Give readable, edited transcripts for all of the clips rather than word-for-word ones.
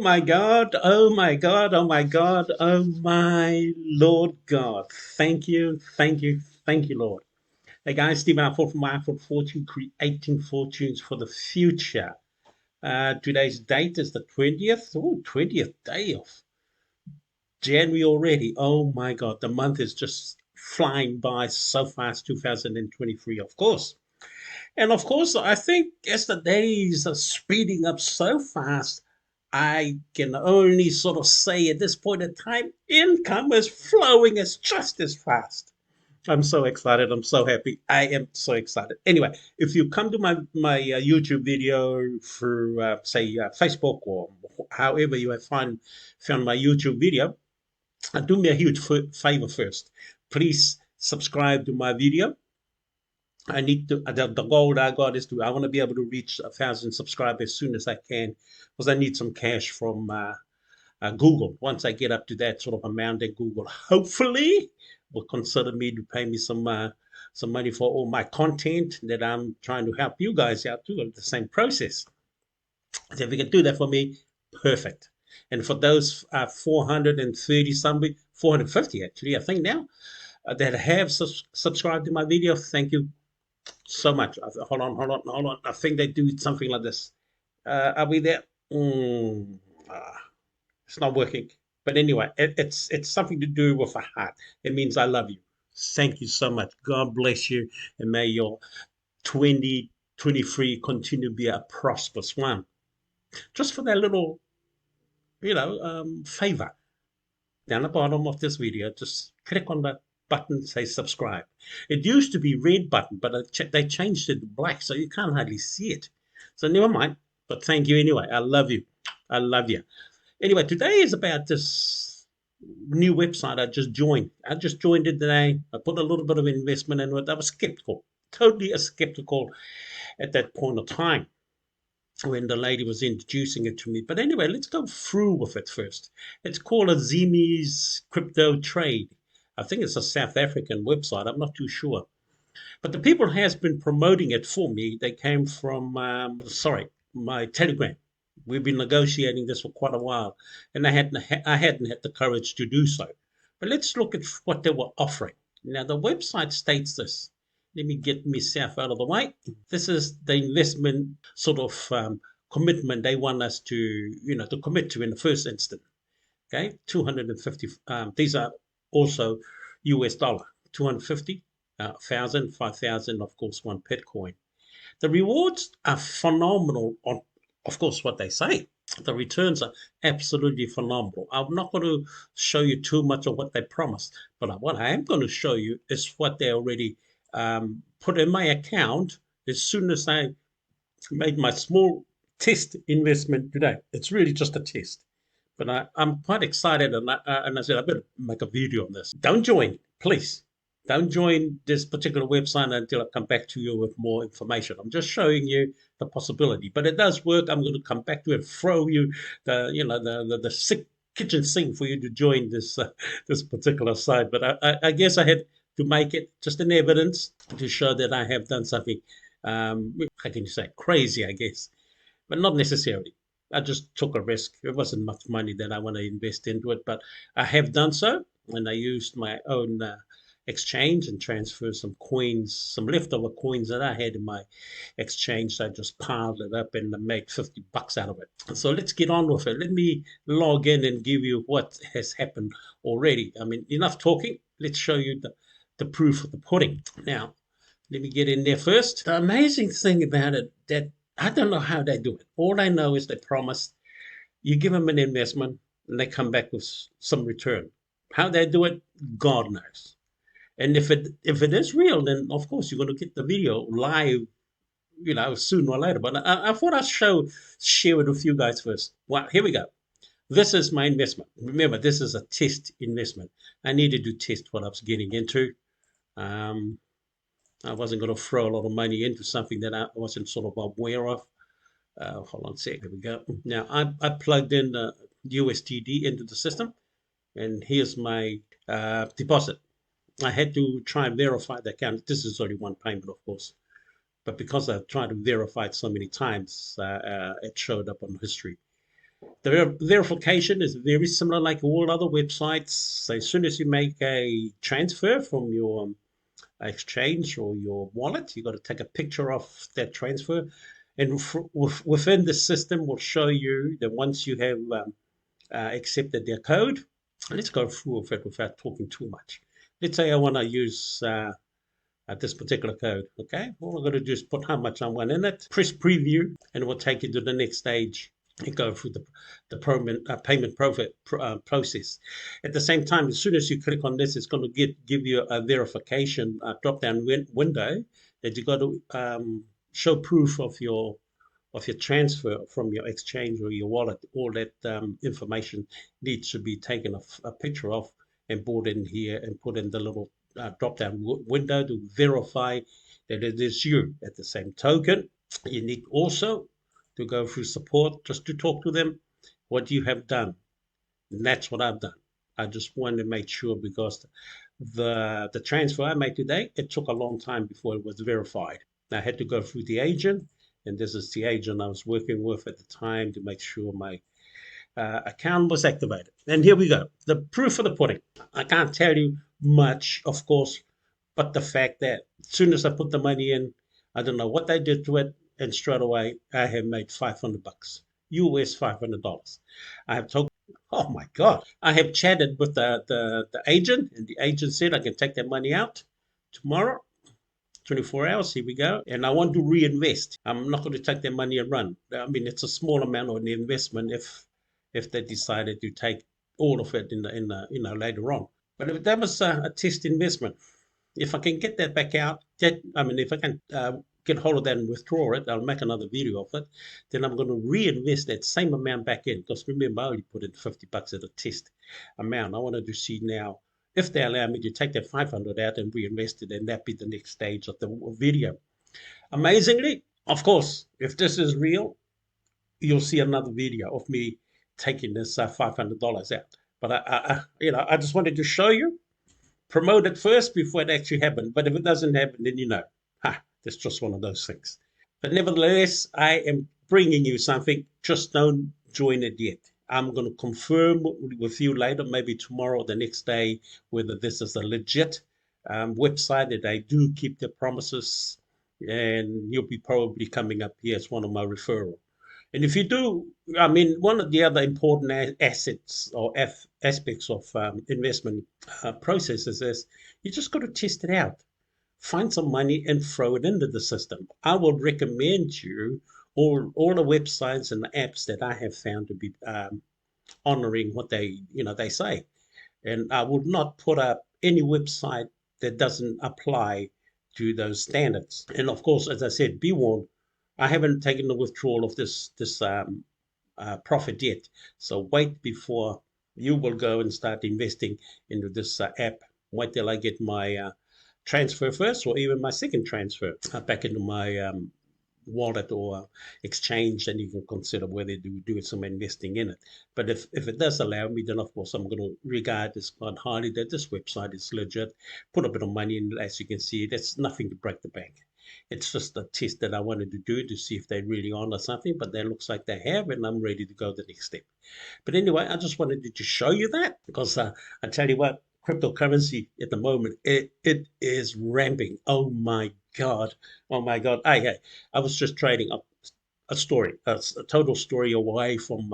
my God, oh my God, oh my God, oh my Lord God. Thank you, thank you, thank you, Lord. Hey guys, Stephen Apple from My Apple Fortune, creating fortunes for the future. Today's date is the 20th. Oh, 20th day of January already. Oh my God, the month is just flying by so fast, 2023, of course. And of course, I think as the days are speeding up so fast, I can only sort of say at this point in time, income is flowing as just as fast. I'm so excited. I'm so happy. I am so excited. Anyway, if you come to my YouTube video through say Facebook or however you have found my YouTube video, do me a huge favor first. Please subscribe to my video. I need to the goal that I got is I want to be able to reach 1,000 subscribers as soon as I can because I need some cash from Google. Once I get up to that sort of amount, that Google hopefully will consider me to pay me some money for all my content that I'm trying to help you guys out too. The same process. So if you can do that for me, perfect. And for those 430 something, 450 actually, I think now that have subscribed to my video, thank you so much. Hold on. I think they do something like this. Are we there? Mm, ah, it's not working. But anyway, it's something to do with a heart. It means I love you. Thank you so much. God bless you, and may your 2023 continue to be a prosperous one. Just for that little, favor down the bottom of this video, just click on the button say subscribe. It used to be red button, but they changed it to black, so you can't hardly see it. So never mind. But thank you anyway. I love you. I love you. Anyway, today is about this new website I just joined. I just joined it today. I put a little bit of investment into it. I was skeptical, totally skeptical at that point of time when the lady was introducing it to me. But anyway, let's go through with it first. It's called a Zemes crypto trade. I think it's a South African website. I'm not too sure. But the people has been promoting it for me. They came from, my Telegram. We've been negotiating this for quite a while, and I hadn't had the courage to do so. But let's look at what they were offering. Now, the website states this. Let me get myself out of the way. This is the investment sort of commitment they want us to commit to in the first instance. Okay, 250. These are also US dollar. 250, 1,000, 5,000, of course, one Bitcoin. The rewards are phenomenal on, of course, what they say. The returns are absolutely phenomenal. I'm not going to show you too much of what they promise, but what I am going to show you is what they already put in my account as soon as I made my small test investment today. It's really just a test. But I'm quite excited, and I said I better make a video on this. Don't join, please. Don't join this particular website until I come back to you with more information. I'm just showing you the possibility, but it does work. I'm going to come back to it and throw you the sick kitchen sink for you to join this particular site. But I guess I had to make it just an evidence to show that I have done something. How can you say crazy? I guess, but not necessarily. I just took a risk. It wasn't much money that I want to invest into it, but I have done so, and I used my own exchange and transferred some coins, some leftover coins that I had in my exchange. So I just piled it up and made $50 out of it. So let's get on with it. Let me log in and give you what has happened already. I mean, enough talking. Let's show you the proof of the pudding. Now, let me get in there first. The amazing thing about it that I don't know how they do it. All I know is they promise you give them an investment and they come back with some return. How they do it, God knows. And if it is real, then of course you're going to get the video live, sooner or later. But I thought I'd share it with you guys first. Well, here we go. This is my investment. Remember, this is a test investment. I needed to test what I was getting into. I wasn't going to throw a lot of money into something that I wasn't sort of aware of. Hold on a sec. There we go. Now, I plugged in the USDD into the system, and here's my deposit. I had to try and verify the account. This is only one payment, of course. But because I've tried to verify it so many times, it showed up on history. The verification is very similar like all other websites. So as soon as you make a transfer from your exchange or your wallet, you got to take a picture of that transfer, and within the system will show you that once you have accepted their code. Let's go through with it without talking too much. Let's say I want to use this particular code. Okay, all I'm going to do is put how much I want in it, press preview, and it will take you to the next stage and go through payment process. At the same time, as soon as you click on this, it's going to give you a verification drop down window that you got to show proof of your transfer from your exchange or your wallet. All that information needs to be taken a picture of and brought in here and put in the little drop down window to verify that it is you. At the same token, you need also to go through support just to talk to them what you have done. And that's what I've done. I just wanted to make sure because the transfer I made today, it took a long time before it was verified. I had to go through the agent, and this is the agent I was working with at the time to make sure my account was activated. And here we go. The proof of the pudding. I can't tell you much, of course, but the fact that as soon as I put the money in, I don't know what they did to it, and straight away I have made $500, US $500. I have told, oh my God, I have chatted with the agent, and the agent said I can take that money out tomorrow. 24 hours, here we go. And I want to reinvest. I'm not going to take their money and run. I mean, it's a small amount of an investment if they decided to take all of it in the later on. But if that was a test investment, if I can get that back out, if I can get hold of that and withdraw it, I'll make another video of it. Then I'm going to reinvest that same amount back in. Because remember, I only put in $50 at a test amount. I wanted to see now if they allow me to take that 500 out and reinvest it, and that be the next stage of the video. Amazingly, of course, if this is real, you'll see another video of me taking this $500 out. But I just wanted to show you, promote it first before it actually happened. But if it doesn't happen, then that's just one of those things. But nevertheless, I am bringing you something. Just don't join it yet. I'm going to confirm with you later, maybe tomorrow or the next day, whether this is a legit website that they do keep their promises, and you'll be probably coming up here as one of my referral. And if you do, one of the other important assets or aspects of investment processes is you just got to test it out. Find some money and throw it into the system. I will recommend you all the websites and the apps that I have found to be honoring what they say. And I would not put up any website that doesn't apply to those standards. And of course, as I said, be warned, I haven't taken the withdrawal of this profit yet. So wait before you will go and start investing into this app. Wait till I get my transfer first, or even my second transfer back into my wallet or exchange, and you can consider whether to do some investing in it. But if it does allow me, then of course I'm going to regard this quite highly, that this website is legit. Put a bit of money in, as you can see, that's nothing to break the bank. It's just a test that I wanted to do to see if they really honor something, but that looks like they have, and I'm ready to go the next step. But anyway, I just wanted to just show you that, because I tell you what, cryptocurrency at the moment, it is ramping. Oh my God. Oh my God. I was just trading a story, a total story away from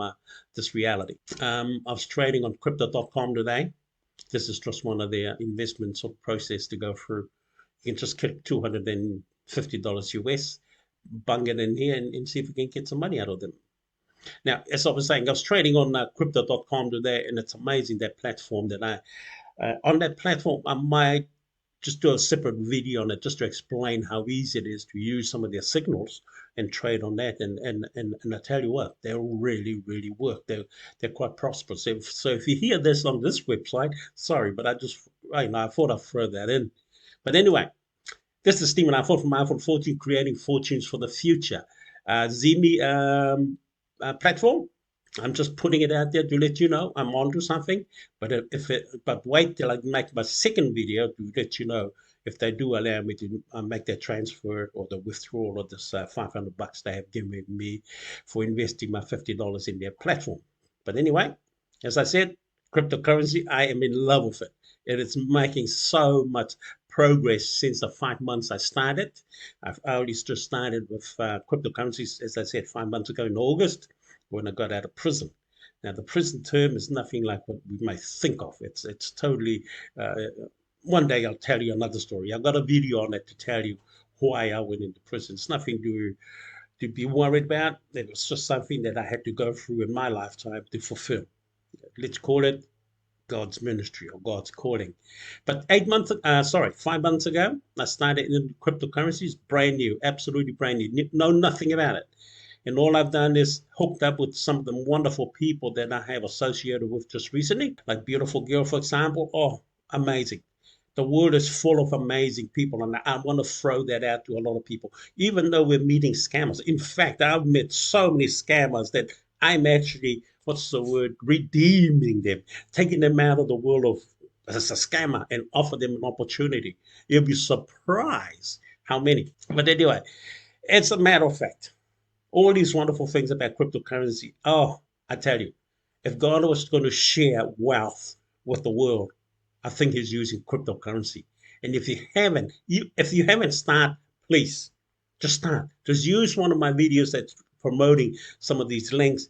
this reality. I was trading on crypto.com today. This is just one of their investment sort of process to go through. You can just click $250 US, bung it in here, and see if we can get some money out of them. Now, as I was saying, I was trading on crypto.com today, and it's amazing, that platform that on that platform, I might just do a separate video on it just to explain how easy it is to use some of their signals and trade on that. And I tell you what, they really, really work. They're quite prosperous. So if you hear this on this website, sorry, but I thought I'd throw that in. But anyway, this is Stephen I thought from iPhone 14, creating fortunes for the future. Zemes platform. I'm just putting it out there to let you know I'm onto something. But wait till I make my second video to let you know if they do allow me to make that transfer or the withdrawal of this $500 they have given me for investing my $50 in their platform. But anyway, as I said, cryptocurrency, I am in love with it. It is making so much progress since the 5 months I started. I've only just started with cryptocurrencies, as I said, 5 months ago in August when I got out of prison. Now, the prison term is nothing like what we may think of. It's totally. Uh, One day I'll tell you another story. I've got a video on it to tell you why I went into prison. It's nothing to be worried about. It was just something that I had to go through in my lifetime to fulfill. Let's call it God's ministry or God's calling. But 5 months ago, I started in cryptocurrencies, brand new, absolutely brand new, know nothing about it. And all I've done is hooked up with some of the wonderful people that I have associated with just recently, like Beautiful Girl, for example. Oh, amazing. The world is full of amazing people, and I want to throw that out to a lot of people. Even though we're meeting scammers, in fact, I've met so many scammers that I'm actually, what's the word, redeeming them, taking them out of the world of as a scammer and offer them an opportunity. You'll be surprised how many. But anyway, it's a matter of fact all these wonderful things about cryptocurrency. Oh, I tell you, if God was going to share wealth with the world, I think He's using cryptocurrency. And if you haven't started, please just start. Just use one of my videos that's promoting some of these links.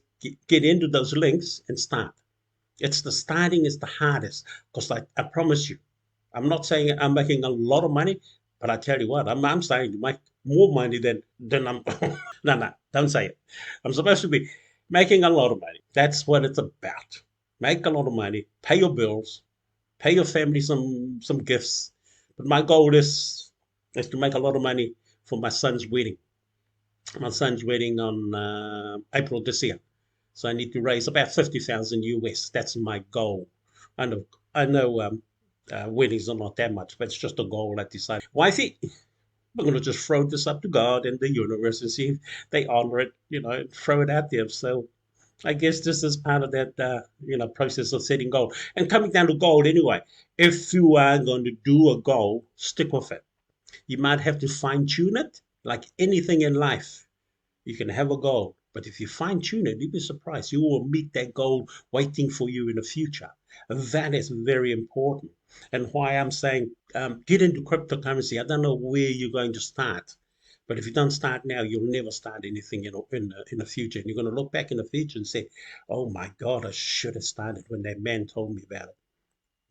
Get into those links and start. It's the starting is the hardest because I promise you, I'm not saying I'm making a lot of money, but I tell you what, I'm starting to make more money than I'm. No, don't say it. I'm supposed to be making a lot of money. That's what it's about. Make a lot of money, pay your bills, pay your family some gifts. But my goal is to make a lot of money for my son's wedding. My son's wedding on April this year. So I need to raise about 50,000 US. That's my goal. I know weddings are not that much, but it's just a goal I decided. Wifey, we're going to just throw this up to God and the universe and see if they honor it, and throw it out there. So I guess this is part of that, process of setting goal. And coming down to goal anyway, if you are going to do a goal, stick with it. You might have to fine tune it like anything in life. You can have a goal, but if you fine tune it, you'll be surprised. You will meet that goal waiting for you in the future. That is very important. And why I'm saying get into cryptocurrency. I don't know where you're going to start, but if you don't start now, you'll never start anything in the future. And you're going to look back in the future and say, "Oh my God, I should have started when that man told me about it."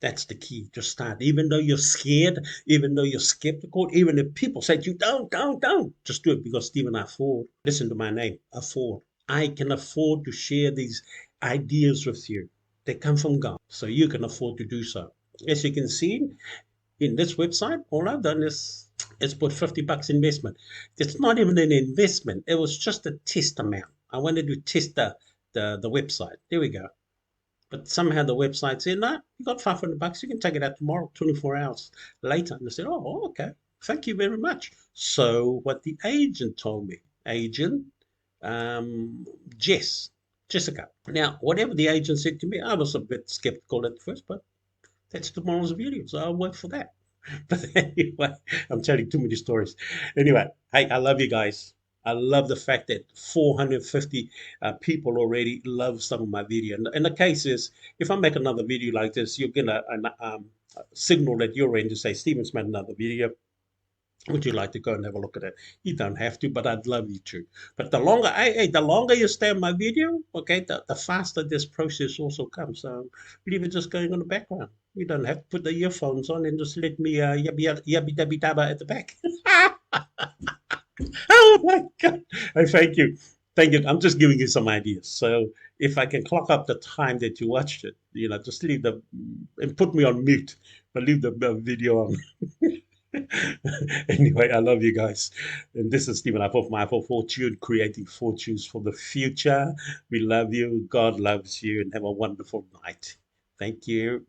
That's the key. Just start. Even though you're scared, even though you're skeptical, even if people say to you, don't. Just do it because Stephen, I afford. Listen to my name, afford. I can afford to share these ideas with you. They come from God. So you can afford to do so. As you can see in this website, all I've done is put $50 investment. It's not even an investment. It was just a test amount. I wanted to test the website. There we go. But somehow the website said, no, you got $500. You can take it out tomorrow, 24 hours later. And I said, oh, okay. Thank you very much. So what the agent told me, agent um, Jessica. Now, whatever the agent said to me, I was a bit skeptical at first, but that's tomorrow's video. So I'll wait for that. But anyway, I'm telling too many stories. Anyway, hey, I love you guys. I love the fact that 450 people already love some of my video. And the case is, if I make another video like this, you'll get a signal at your end to say, Stephen's made another video. Would you like to go and have a look at it? You don't have to, but I'd love you to. But the longer you stay on my video, okay, the faster this process also comes. So leave it just going on the background. You don't have to put the earphones on and just let me yabby dabby dabba at the back. Oh my God! I thank you, thank you. I'm just giving you some ideas. So if I can clock up the time that you watched it, just leave the and put me on mute, but leave the video on. Anyway, I love you guys. And this is Stephen Apple from Apple Fortune, creating fortunes for the future. We love you. God loves you. And have a wonderful night. Thank you.